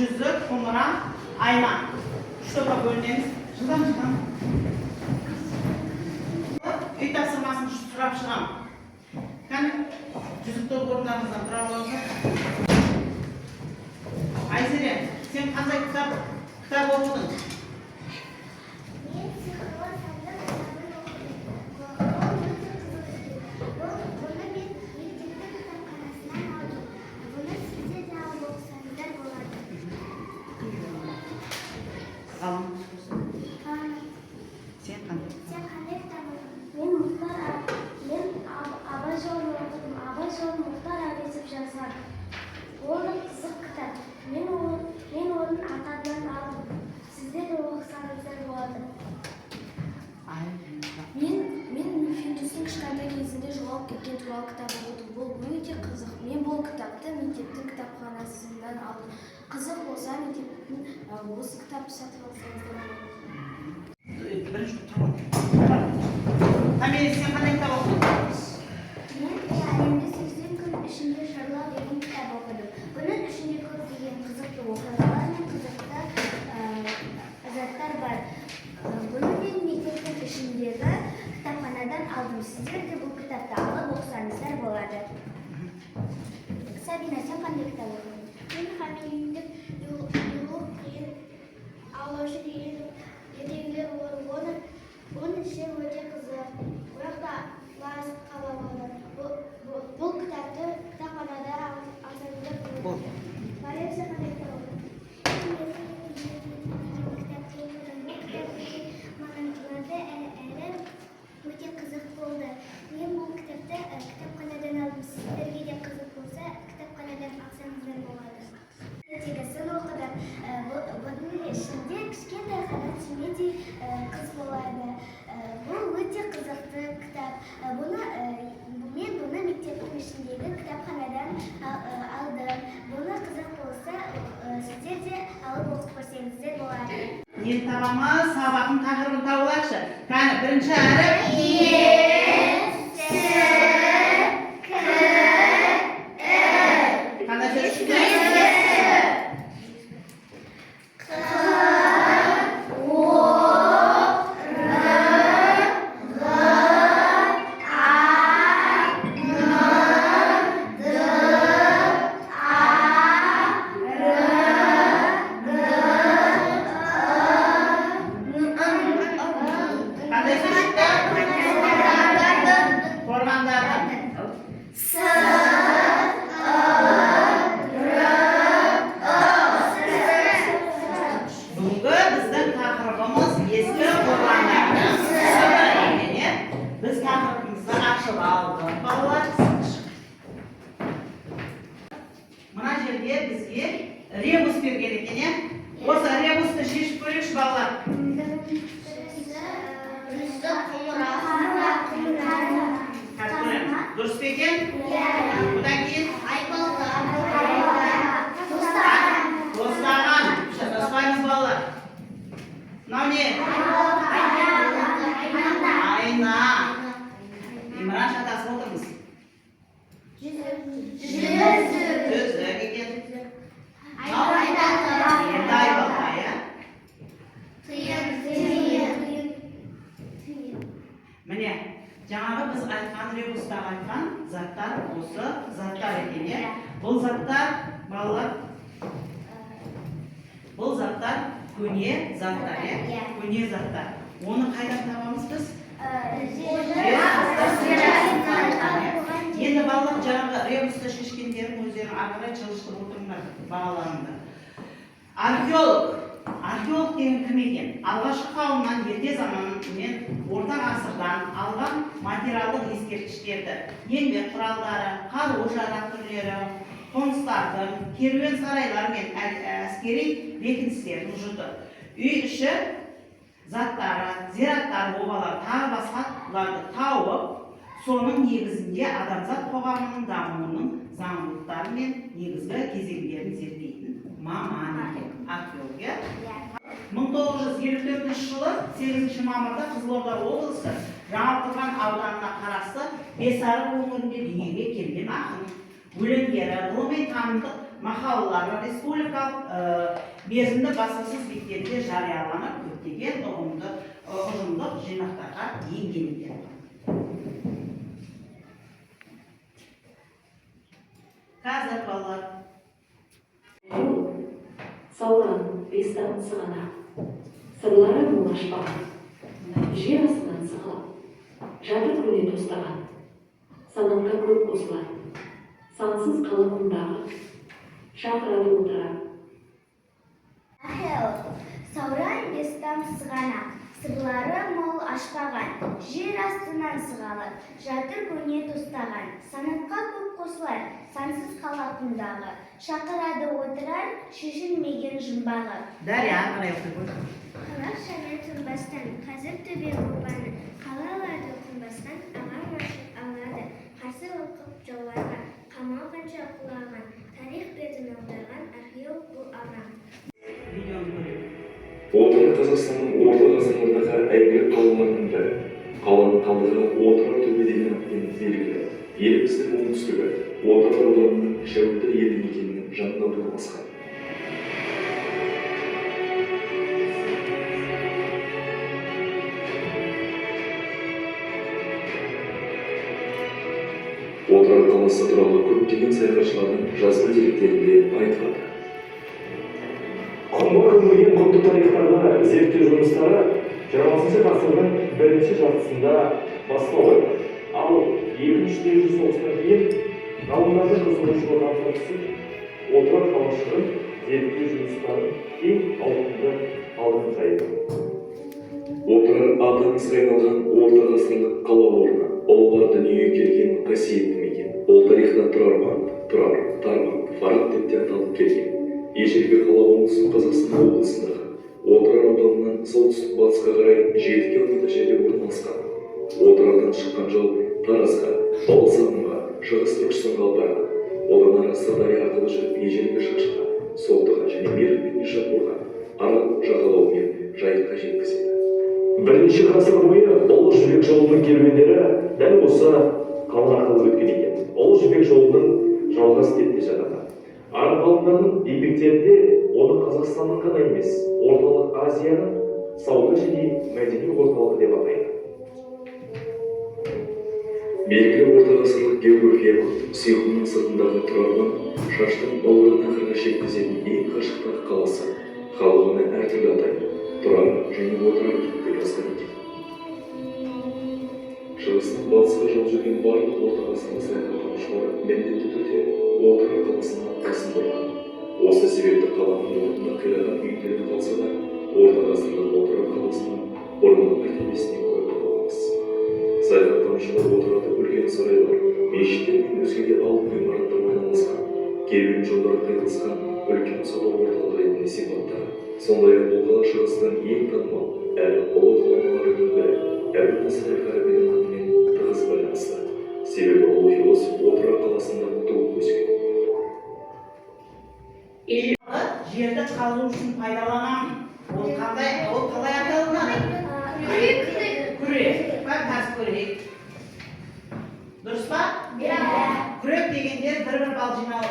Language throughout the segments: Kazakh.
жүзік, құмыра, айна. Үш топқа бөлінеміз. Жылдам. Үй тапсырмасын сұрап шығам. Кәне, жүзікті орындарыңыздан тұра алыңыздар. Айзере, сен қандай кітап оқыдың? Sen qanday kitob Men Abajol Muxtor Abesov yozgan. O'g'lim qiziq kitob. Men o'g'limni aqadidan oldim. Sizlar da o'qisangiz bo'ladi. Men Findusning kichkina kezida jo'g'ab ketgan tural kitob o'qidim. Bu o'ta qiziq. Men bu kitobni maktabning kitobxonasidan oldim. Qiziq bo'lsa, maktabning o'zi kitob sotib olsangiz bo'ladi. Tamam, sen qanday kitob o'qiding? Men ta'limda 80 kun ishimda Sherlock degan kitob o'qidim. Buni 3-kun degan qiziq voqealar va qiziqda azatlar bor. Buni men maktabda ishimdagi kitobxonadan oldim. Sizlar da bu kitobni olib o'qisangizlar bo'ladi. Sabina, sen qanday kitob o'qiding? Men Hamidning yo'q qiyin avloshi degan yetinglar bor. Bunun işi hoca kızı. Burada bazı kalabalık. Bu kitapta kitaphanada asırda bulunur. Bari hepsi kadar kitap olur. Manatlarda eğer hoca kızık oldu. Ben bu kitapta kitapxonadan aldım. Sizlerge de kızık olsa kitapxonadan alsanızlar bo'ladi. Sen o'qidim. Bunun ishida kichkina xalat simedi qiz bo'ladi. Bu o'ta qiziqli kitob. Men buni maktabning ishidagi kitobxonadan oldim. Buni qiziq bo'lsa, sizlar de olib o'qib ko'rsangizlar bo'ladi. Endi tamomimiz saboqning taqdirini tavlashdi. Qani, birinchi harf qanday so'zlar? Mana yerga bizga rebus bergan ekan, ya. O'sha rebusni shishib ko'rish bolalar. Durust ekan? Bundan keyin do'stlardan do'stlarimiz bolalar. Navni? Ayna. Imron shatasi o'tirmiz. Tuzuk ekan. Mana жаңағы biz aytgan rebusda aytgan zatlar o'zi zatlar ekan, ya. Bu zatlar bolalar bu zatlar көне zatlar, ya. Көне zatlar. Оны qaydan topamiz biz? Endi bolalar жаңағы rebusda шешкендерін өздерің ары қарай çalıştырып отырыңдар балаларыңды. Археолог деген кім екен? Алғашқы қауымнан ерте заманмен орта ғасырдан алған материалдық ескерткіштерді, еңбек құралдары, қару-жарақ түрлері, қоныстардың, керуен сарайлар мен әскери бекіністердің жұрты. Үй іші заттары, зираттар, обалар, тағы басқаларды тауып, соның негізінде адамзат қоғамының дамуының заңдылықтары мен негізгі кезеңдерін зерттейтін маман екен, археолог. 1954 жылы 8 мамырда Қызылорда облысы Жаңақорған ауданына қарасты Бесарық өңірінде дүниеге келген ақын. Өлеңдері ғылыми танымдық мақалалары республикалық мерзімді баспасөз беттерінде жарияланып, көптеген ұжымдық жинақтарға енген екен. Қазір балалар. Сауран бестан сығана, сырлары мұлашпаған, жер астынан сығалап, жатыр көне тостаған, сананға көп қосылар, сансыз қаламындағы, шақырады отыра. Сауран бестан сығана, сырлары мол ашпаған, жер астынан сығалап, жатыр көне тостаған, санатқа көп қосылар, сансыз қалапындағы, шақырады отырар, шешілмеген жұмбағы. Дарья, қарай оқы. Қалақ шана тұнбастан, қазір төбе ғұрбаны, қалаларды құнбастан, ағам ашып алады, қарсы оқып жауларға, қамалғанша құлаған, тарих бетін аударған археолог бұл ағам. Отырар Қазақстанның орта ғасырлардағы әйгілі қалаларының бірі. Қаланың қалдығы Отырар төбе деген атпен белгілі. Еліміздің оңтүстігі Отырар ауданының Шәуілдір елді мекенінің жанында орналасқан. Отырар қаласы туралы көптеген саяхатшылардың жазба деректерінде айтылады. Құмға көмілген құтты тарихтарда зерттеу жұмыстары 20 ғасырдың бірінші жартысында басталды. Ал екінші дүниежүзілік соғыстан кейін ғалымдардың қызығушылығы арта Отырар қалашығын зерттеу жұмыстарын кең ауқымда алған жайды. Отырар аты аңызға айналған орта ғасырлық қала орны, ұлылар дүниеге келген қасиетті мекен. Ол тарихта Тұрар, Тарбант, Фарат деп те аталып келген. Ежелгі қала оңтүстік Қазақстан облысындағы Отырар ауданынан солтүстік батысқа қарай 7 км жерде орналасқан. Отырардан шыққан жол Таразға, Балсағымға, шығыс Түркістанға барады. Одан ары Сырдария арқылы жүріп ежелгі Шашқа, Соқтыға және Мерік пен Ишатуға, Арал жағалауымен Жайыққа жеткізеді. Бірнеше ғасыр бойы Ұлы Жібек жолының керуендері дәл осы қала арқылы өткен екен. Ұлы Жібек жолының жалғас тетте жатады. Араб ғалымдарының еңбектерінде оны Қазақстанның ғана емес, орталық Азияның сауда және мәдени орталығы деп атайды. Белгілі орта ғасырлық география Сейхунның сыртындағы Тұрардан Шаштың бауырын ақырға жеткізетін ең қашықтағы қаласы. Халық оны әртүрлі атайды. Тұрар және Отырар деп жазған екен. Шығыстан батысқа жол жүрген барлық орта ғасырлық саяхаттанушылар міндетті түрде Отырар қаласына басын бұрған. Осы себепті қаланың орнында қираған үйлері қалса да, орта ғасырлық Отырар қаласының бұрынғы мәртебесіне куә боламыз. Саяхаттанушылар Отырарда үлкен сарайлар, мешіттер мен өзге де алтын ғимараттар орналасқан, керуен жолдары қиылысқан үлкен сауда орталығы ретінде сипаттады. Сондай-ақ бұл қала шығыстың ең танымал әрі ұлы қалаларының бірі, Әбу-Насыр әл-Фарабидің атымен тығыз байланысты. Себебі ұлы философ Отырар қаласында туып өскен. Жерді қазу үшін пайдаланамын. Ол қалай аталынады? Күрек. Қазір көрейік. Дұрыс па? Күрек дегендер бір-бір бал жинау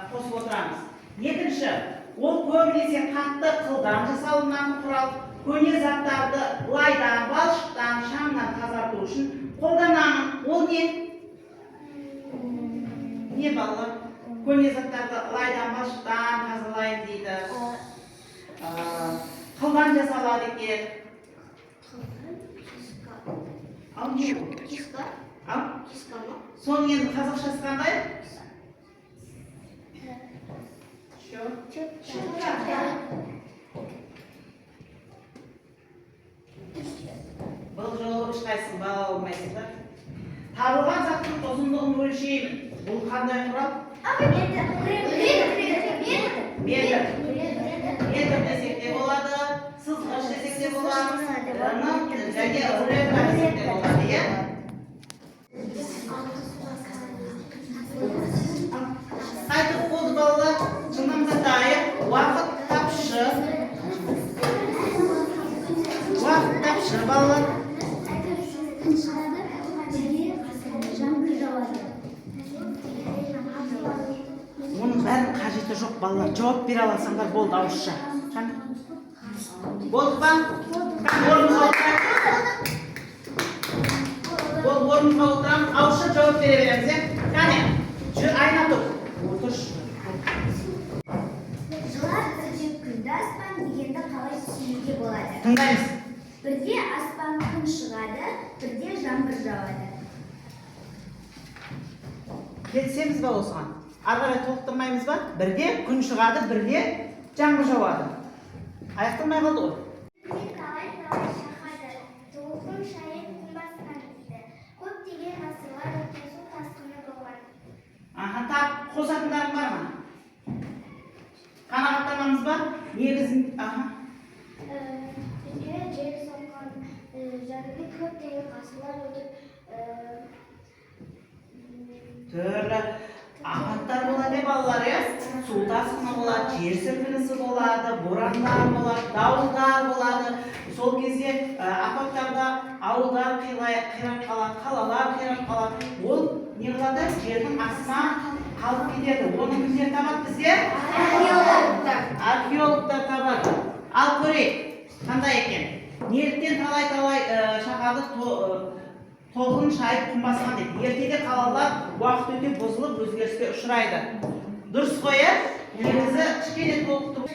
қосып отырамыз. Екінші, ол көбінесе қатты қылдан жасалынған құрал, көне заттарды лайдан, балшықтан, шаңнан тазарту үшін қолданамын. Ол не? Не балалар? Көне заттарды лайдан, балшықтан тазалайын дейді. Қылдан жасалады екен. Ал не? Соның енді қазақшасы қандай? Бұл жолы ешқайсың бала алмайсыздар. Табылған заттың ұзындығын өлшеймін. Бұл қандай құрал? Метр. Метр десек те болады, сызғыш десек те болады, және рулетка десек те болады, иә? Қайтып болды балалар, шынымды дайыр, уақыт тапшы. Уақыт тапшы балалар. Оның бәрін қажеті жоқ балалар, жауап бере аласыңдар болды ауызша. Қане? Болды ба? Орныңызға отырайық. Болды, орныңызға отырамыз. Ауызша жауап бере береміз, е? Қане? Айна тұр. Отыршы. Жылар күзеп күнді аспан дегенді қалай түсінуге болады? Тыңдаймыз. Бірде аспан күн шығады, бірде жаңбыр жауады. Келісеміз ба осыған? Ары қарай толықтырмаймыз ба? Бірде күн шығады, бірде жаңбыр жауады. Аяқталмай қалды ғой. Бірде талай-талай шаһады, толқын шайып күн басқан дейді. Көптеген ғасырлар өткен су тасқыны болған. Тап, қосатындарың бар ма? Қанағаттанамыз ба? Негізін, Bizga jel soqqan jarga ko'pdеген ғасырлар өтіп түрлі апаттар болады балалар, су тасқыны болады, жер сілкінісі болады, борандар болады, дауылдар болады. Сол кезде апаттарда ауылдар қирап қалады, қалалар қирап қалады. Ол не қылады? Жердің астына қалып кетеді. Оны кімдер табады бізге? Археологтар табады. Ал көрейік, қандай екен? Неліктен талай-талай шаһарды толқын шайып күн басқан дейді. Ертеде қалалар уақыт өте бұзылып өзгеріске ұшырайды. Дұрыс қой, е? Негізі кішкене толықтыру.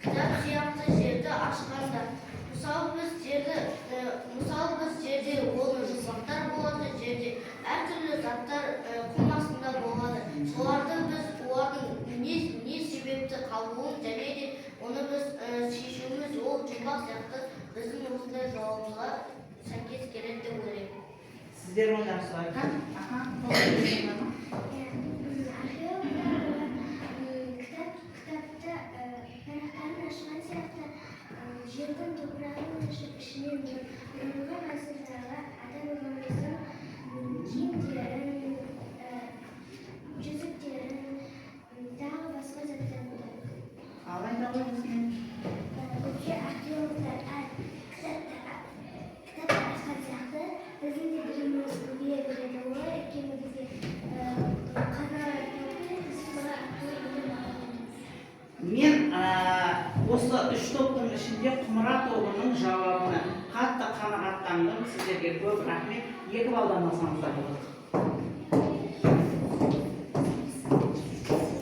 Кітап сияқты жерді ашқанда, мысалы біз жерде оның жұмбақтар болады, жерде әртүрлі заттар құм астында болады. Соларды біз олардың не себепті қалуын және де оны біз шешуіміз ол жұмбақ сияқты біздің осындай жауабымызға сәйкес келеді деп ойлаймын. Сіздер ойларсыз ғой, қа? Парақтарын ашқан сияқты жердің топырағын ішінен бұрынғы ғасырдағы ата-бабамыздың киімдерін, жүзіктерін, тағы басқа заттарды Қалай да қойыңызмен? Өткен археологтар кітапты ашқан сияқты біздің де біліміміз көбейе береді. Олар өйткені бізге Мен осы үш топтың ішінде құмыра тобының жауабына қатты қанағаттандым. Сіздерге көп рахмет. 2 балдан алсаңыздар болады.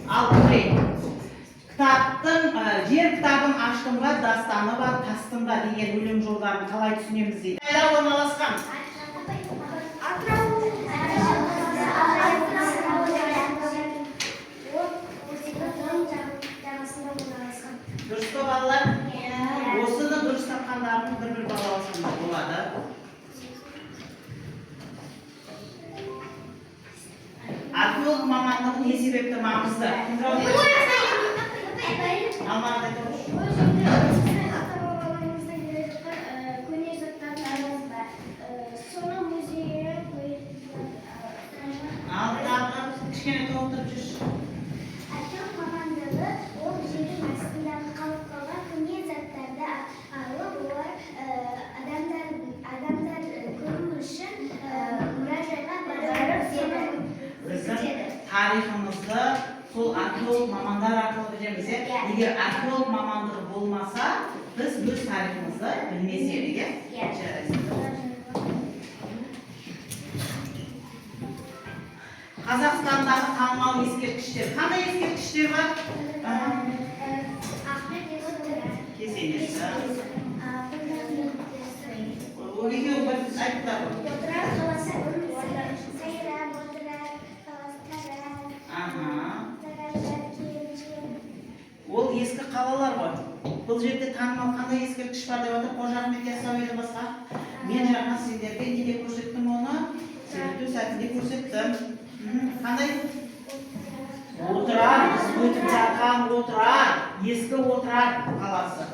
Ал көрейік. Жер кітабын аштым ба, дастаны бар, тастым ба деген өлең жолдарын қалай түсінеміз дейді. Қайда орналасқан? Дұрыс па балалар? Осыны дұрыс тапқандардың бір бала алсаңдар болады. Археолог мамандығы не себепті маңызды? Алмағында көріш. Көне заттарды арамызда. Соны музейге қойып. Ал тағы кішкене толықтырып жүрші. Археолог мамандығы ол жердің астындағы қалып қалған көне заттарды алып, олар адамдар көру үшін мұражайға барып Біздің тарихымызды сол археолог мамандар арқылы білеміз. Егер археолог мамандығы болмаса, біз өз тарихымызды білмес едік. Қазақстандағы танымал ескерткіштер. Қандай ескерткіштер бар? Кесенесі. Ол екеуі бір айтып Ол ескі қалалар ғой. Бұл жерде танымал қандай ескерткіш бар деп отыр, Қожа Ахмет Яссауиді басқа. Мен жаңа сендерге неде көрсеттім оны? Сөйлету сәтінде көрсеттім. Қандай? Отырар, біз өтіп жатқан отырар, ескі отырар қаласы.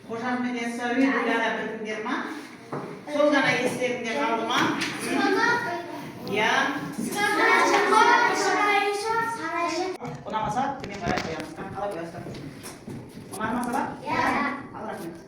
Қожа Ахмет Яссауи ғана білдіңдер ма? Сол ғана естеріңде қалды ма? Иә. Ұнамаса, төмен қарай қоямыз. Қалай қоясыздар? Ұнамаса ба? Иә. Ал рахмет.